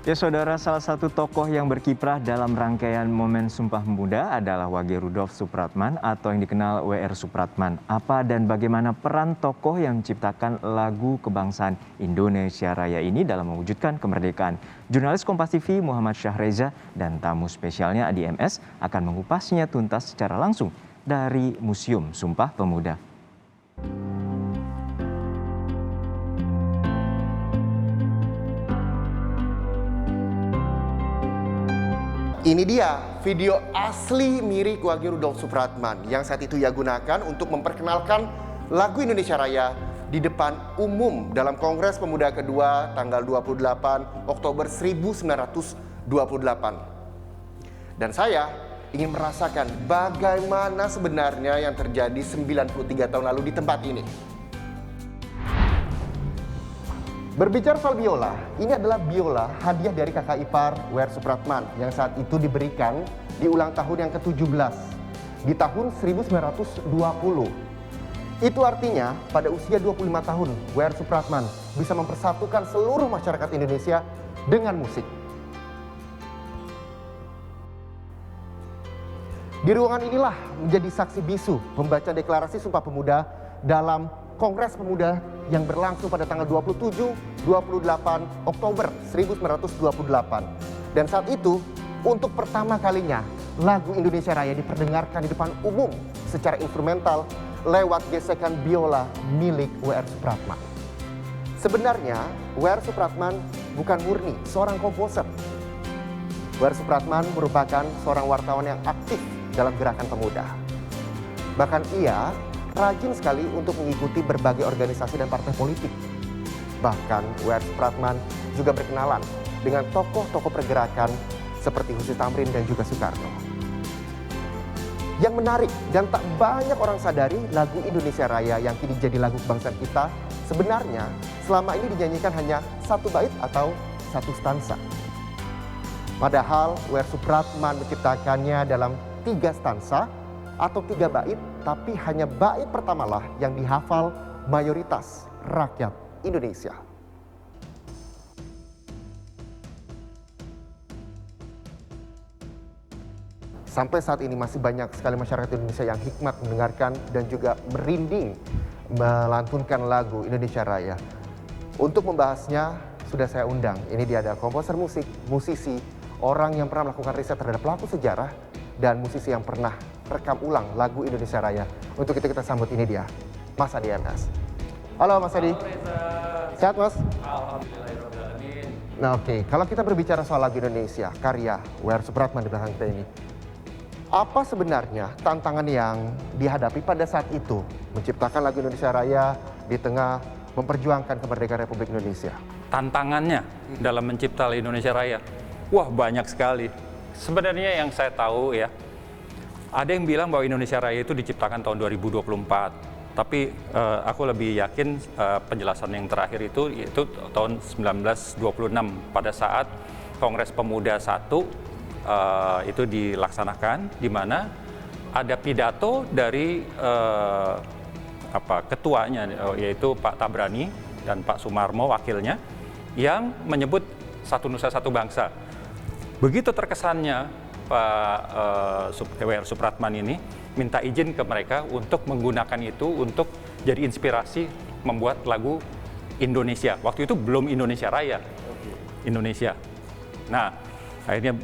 Ya saudara, salah satu tokoh yang berkiprah dalam rangkaian Momen Sumpah Pemuda adalah Wage Rudolf Supratman atau yang dikenal WR Supratman. Apa dan bagaimana peran tokoh yang menciptakan lagu kebangsaan Indonesia Raya ini dalam mewujudkan kemerdekaan? Jurnalis Kompas TV Muhammad Syahreza dan tamu spesialnya Adi MS akan mengupasnya tuntas secara langsung dari Museum Sumpah Pemuda. Ini dia video asli mirip Wage Rudolf Supratman yang saat itu ia gunakan untuk memperkenalkan lagu Indonesia Raya di depan umum dalam Kongres Pemuda kedua tanggal 28 Oktober 1928. Dan saya ingin merasakan bagaimana sebenarnya yang terjadi 93 tahun lalu di tempat ini. Berbicara soal biola, ini adalah biola hadiah dari kakak ipar WR Supratman yang saat itu diberikan di ulang tahun yang ke-17 di tahun 1920. Itu artinya pada usia 25 tahun WR Supratman bisa mempersatukan seluruh masyarakat Indonesia dengan musik. Di ruangan inilah menjadi saksi bisu pembaca deklarasi Sumpah Pemuda dalam Kongres Pemuda yang berlangsung pada tanggal 27-28 Oktober 1928. Dan saat itu, untuk pertama kalinya, lagu Indonesia Raya diperdengarkan di depan umum secara instrumental lewat gesekan biola milik WR Supratman. Sebenarnya, WR Supratman bukan murni seorang komposer. WR Supratman merupakan seorang wartawan yang aktif dalam gerakan pemuda. Bahkan ia rajin sekali untuk mengikuti berbagai organisasi dan partai politik. Bahkan WR Supratman juga berkenalan dengan tokoh-tokoh pergerakan seperti Husin Tamrin dan juga Soekarno. Yang menarik dan tak banyak orang sadari, lagu Indonesia Raya yang kini jadi lagu kebangsaan kita sebenarnya selama ini dinyanyikan hanya satu bait atau satu stansa. Padahal WR Supratman menciptakannya dalam 3 stansa atau 3 bait, tapi hanya bait pertamalah yang dihafal mayoritas rakyat Indonesia. Sampai saat ini masih banyak sekali masyarakat Indonesia yang hikmat mendengarkan dan juga merinding melantunkan lagu Indonesia Raya. Untuk membahasnya sudah saya undang. Ini dia ada komposer musik, musisi, orang yang pernah melakukan riset terhadap pelaku sejarah, dan musisi yang pernah rekam ulang lagu Indonesia Raya. Untuk itu kita sambut, ini dia, Mas Adi MS. Halo Mas Adi. Sehat Mas? Alhamdulillahirrahmanirrahim. Nah oke, kalau kita berbicara soal lagu Indonesia, karya WR Supratman di belakang kita ini, apa sebenarnya tantangan yang dihadapi pada saat itu menciptakan lagu Indonesia Raya di tengah memperjuangkan kemerdekaan Republik Indonesia? Tantangannya dalam mencipta Indonesia Raya, wah banyak sekali. Sebenarnya yang saya tahu ya, ada yang bilang bahwa Indonesia Raya itu diciptakan tahun 2024. Tapi aku lebih yakin penjelasan yang terakhir itu tahun 1926 pada saat Kongres Pemuda 1 itu dilaksanakan, di mana ada pidato dari ketuanya, yaitu Pak Tabrani dan Pak Sumarmo wakilnya, yang menyebut satu nusa satu bangsa. Begitu terkesannya Pak WR Supratman ini minta izin ke mereka untuk menggunakan itu untuk jadi inspirasi membuat lagu Indonesia. Waktu itu belum Indonesia Raya, Indonesia. Nah, akhirnya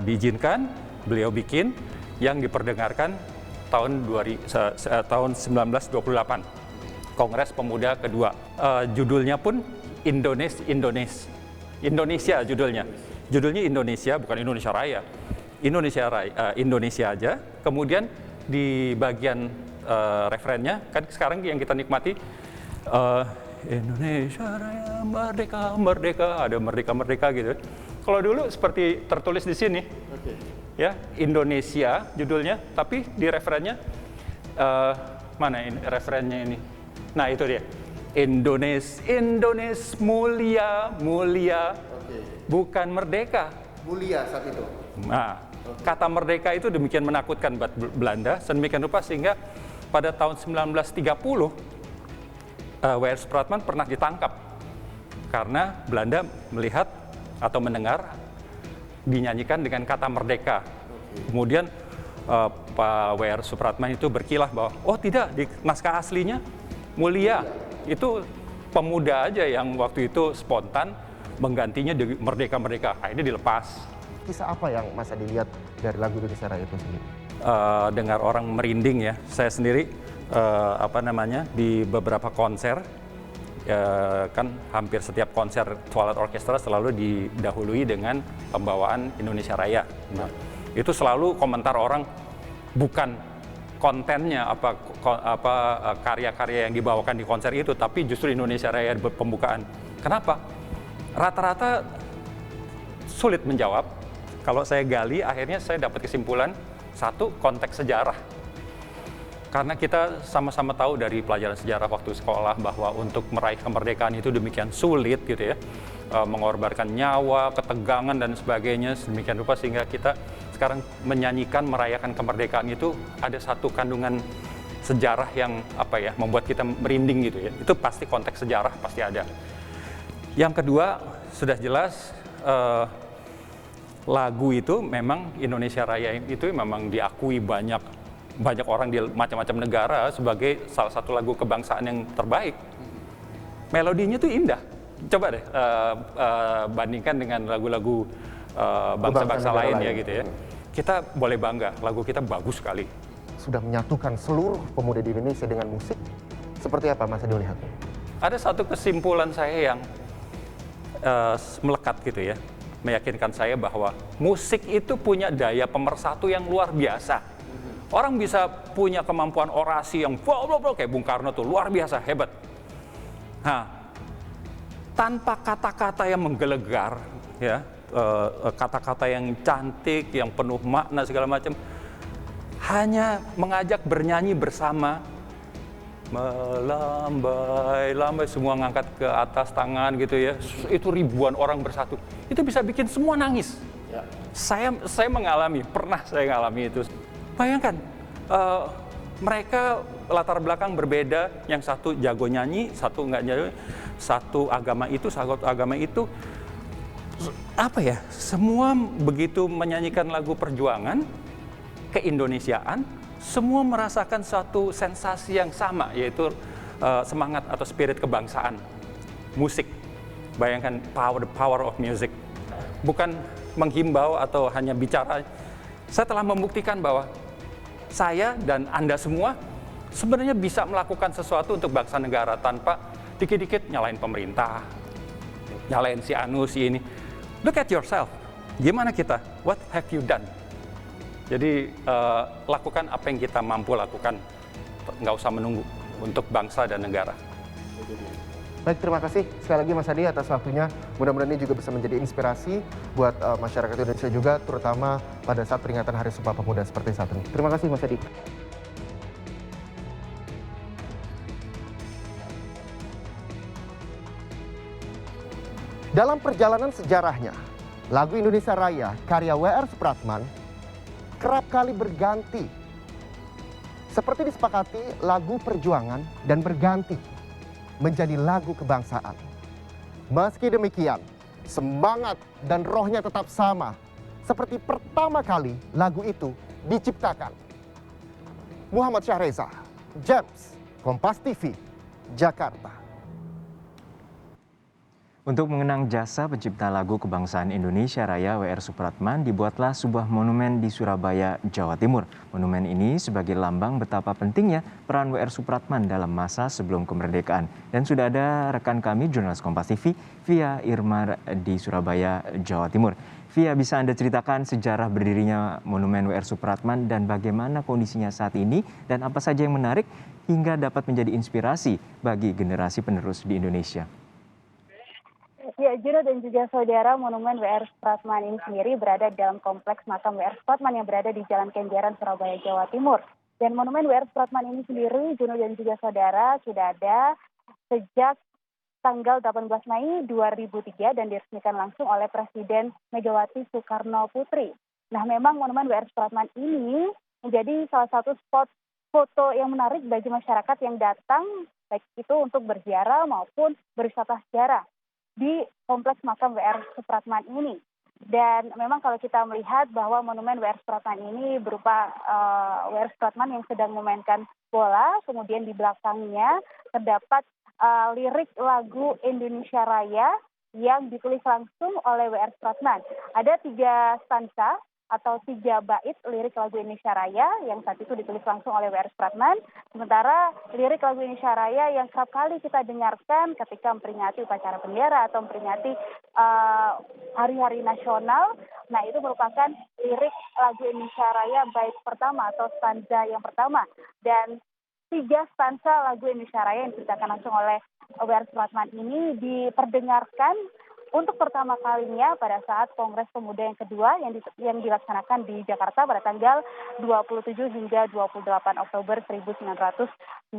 diizinkan, beliau bikin yang diperdengarkan tahun 1928, Kongres Pemuda kedua. Judulnya pun Indonesia judulnya. Judulnya Indonesia, bukan Indonesia Raya. Indonesia Raya, Indonesia aja. Kemudian di bagian referennya, kan sekarang yang kita nikmati, Indonesia Raya, merdeka, merdeka, ada merdeka-merdeka gitu. Kalau dulu seperti tertulis di sini, ya Indonesia judulnya, tapi di referennya, mana ini referennya ini? Nah itu dia, Indonesia mulia, mulia. Bukan merdeka. Mulia saat itu. Nah, kata merdeka itu demikian menakutkan buat Belanda, sedemikian rupa sehingga pada tahun 1930 WR Supratman pernah ditangkap karena Belanda melihat atau mendengar dinyanyikan dengan kata merdeka. Kemudian Pak W.R. Supratman itu berkilah bahwa oh tidak, di naskah aslinya mulia. Itu pemuda aja yang waktu itu spontan menggantinya di merdeka-merdeka. Akhirnya dilepas. Kisah apa yang Mas Adi lihat dari lagu Indonesia Raya itu sendiri? Dengar orang merinding ya. Saya sendiri di beberapa konser kan hampir setiap konser Twilight Orchestra selalu didahului dengan pembawaan Indonesia Raya. Nah, itu selalu komentar orang bukan kontennya karya-karya yang dibawakan di konser itu, tapi justru Indonesia Raya pembukaan. Kenapa? Rata-rata sulit menjawab. Kalau saya gali, akhirnya saya dapat kesimpulan satu, konteks sejarah. Karena kita sama-sama tahu dari pelajaran sejarah waktu sekolah bahwa untuk meraih kemerdekaan itu demikian sulit gitu ya, mengorbankan nyawa, ketegangan dan sebagainya sedemikian rupa sehingga kita sekarang menyanyikan merayakan kemerdekaan itu ada satu kandungan sejarah yang membuat kita merinding gitu ya. Itu pasti konteks sejarah pasti ada. Yang kedua sudah jelas lagu itu memang Indonesia Raya itu memang diakui banyak orang di macam-macam negara sebagai salah satu lagu kebangsaan yang terbaik. Melodinya tuh indah. Coba deh bandingkan dengan lagu-lagu bangsa-bangsa lain ya gitu ya. Kita boleh bangga, lagu kita bagus sekali. Sudah menyatukan seluruh pemuda di Indonesia dengan musik. Seperti apa Mas Adi melihatnya? Ada satu kesimpulan saya yang melekat gitu ya, meyakinkan saya bahwa musik itu punya daya pemersatu yang luar biasa. Orang bisa punya kemampuan orasi yang kayak Bung Karno tuh luar biasa, hebat. Nah, tanpa kata-kata yang menggelegar, ya, kata-kata yang cantik, yang penuh makna segala macam, hanya mengajak bernyanyi bersama, melambai, semua ngangkat ke atas tangan gitu ya, itu ribuan orang bersatu, itu bisa bikin semua nangis. Ya. Saya mengalami, pernah saya mengalami itu. Bayangkan, mereka latar belakang berbeda, yang satu jago nyanyi, satu nggak jago, satu agama itu, semua begitu menyanyikan lagu perjuangan, keindonesiaan, semua merasakan satu sensasi yang sama, yaitu semangat atau spirit kebangsaan, musik. Bayangkan the power of music. Bukan menghimbau atau hanya bicara, saya telah membuktikan bahwa saya dan Anda semua sebenarnya bisa melakukan sesuatu untuk bangsa negara tanpa dikit-dikit nyalain pemerintah, nyalain si anu, si ini. Look at yourself. Gimana kita? What have you done? Jadi lakukan apa yang kita mampu lakukan. Nggak usah menunggu untuk bangsa dan negara. Baik, terima kasih sekali lagi Mas Adi atas waktunya. Mudah-mudahan ini juga bisa menjadi inspirasi buat masyarakat Indonesia juga, terutama pada saat peringatan Hari Sumpah Pemuda seperti saat ini. Terima kasih Mas Adi. Dalam perjalanan sejarahnya, lagu Indonesia Raya karya W.R. Supratman kerap kali berganti. Seperti disepakati lagu perjuangan dan berganti menjadi lagu kebangsaan. Meski demikian, semangat dan rohnya tetap sama seperti pertama kali lagu itu diciptakan. Muhammad Syahreza, James, Kompas TV, Jakarta. Untuk mengenang jasa pencipta lagu kebangsaan Indonesia Raya W.R. Supratman, dibuatlah sebuah monumen di Surabaya, Jawa Timur. Monumen ini sebagai lambang betapa pentingnya peran W.R. Supratman dalam masa sebelum kemerdekaan. Dan sudah ada rekan kami, jurnalis Kompas TV, Via Irmar di Surabaya, Jawa Timur. Via, bisa Anda ceritakan sejarah berdirinya monumen W.R. Supratman dan bagaimana kondisinya saat ini dan apa saja yang menarik hingga dapat menjadi inspirasi bagi generasi penerus di Indonesia? Ya, Juno dan juga saudara, monumen W.R. Supratman ini sendiri berada di dalam kompleks makam W.R. Supratman yang berada di Jalan Kenjeran, Surabaya, Jawa Timur. Dan monumen W.R. Supratman ini sendiri, Juno dan juga saudara, sudah ada sejak tanggal 18 Mei 2003 dan diresmikan langsung oleh Presiden Megawati Soekarno Putri. Nah, memang monumen W.R. Supratman ini menjadi salah satu spot foto yang menarik bagi masyarakat yang datang, baik itu untuk berziarah maupun berwisata sejarah. di kompleks makam WR Supratman ini. Dan memang kalau kita melihat bahwa monumen WR Supratman ini berupa WR Supratman yang sedang memainkan bola, kemudian di belakangnya terdapat lirik lagu Indonesia Raya yang ditulis langsung oleh WR Supratman. Ada 3 stansa atau 3 bait lirik lagu Indonesia Raya yang saat itu ditulis langsung oleh WR Supratman. Sementara lirik lagu Indonesia Raya yang kerap kali kita dengarkan ketika memperingati upacara bendera atau memperingati hari-hari nasional, nah itu merupakan lirik lagu Indonesia Raya bait pertama atau stanza yang pertama. Dan 3 stansa lagu Indonesia Raya yang diciptakan langsung oleh WR Supratman ini diperdengarkan untuk pertama kalinya pada saat Kongres Pemuda yang kedua yang dilaksanakan di Jakarta pada tanggal 27 hingga 28 Oktober 1928.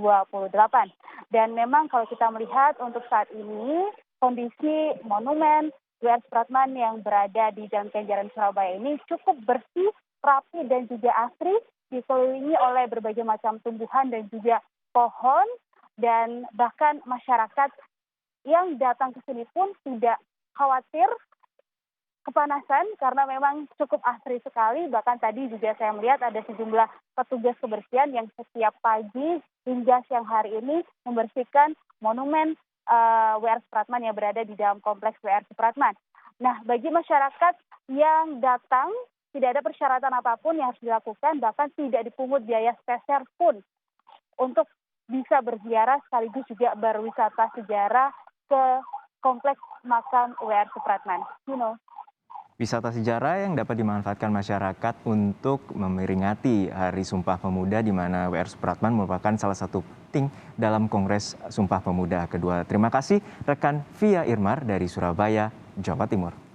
Dan memang kalau kita melihat untuk saat ini kondisi monumen WR Supratman yang berada di Jalan Kenjeran Surabaya ini cukup bersih, rapi dan juga asri, dikelilingi oleh berbagai macam tumbuhan dan juga pohon, dan bahkan masyarakat yang datang ke sini pun tidak khawatir kepanasan karena memang cukup asri sekali. Bahkan tadi juga saya melihat ada sejumlah petugas kebersihan yang setiap pagi hingga siang hari ini membersihkan monumen WR Supratman yang berada di dalam kompleks WR Supratman. Nah, bagi masyarakat yang datang tidak ada persyaratan apapun yang harus dilakukan, bahkan tidak dipungut biaya sepeser pun untuk bisa berziarah sekaligus juga berwisata sejarah ke kompleks makam WR Supratman. Wisata sejarah yang dapat dimanfaatkan masyarakat untuk memperingati Hari Sumpah Pemuda, di mana WR Supratman merupakan salah satu penting dalam Kongres Sumpah Pemuda kedua. Terima kasih rekan Via Irmar dari Surabaya, Jawa Timur.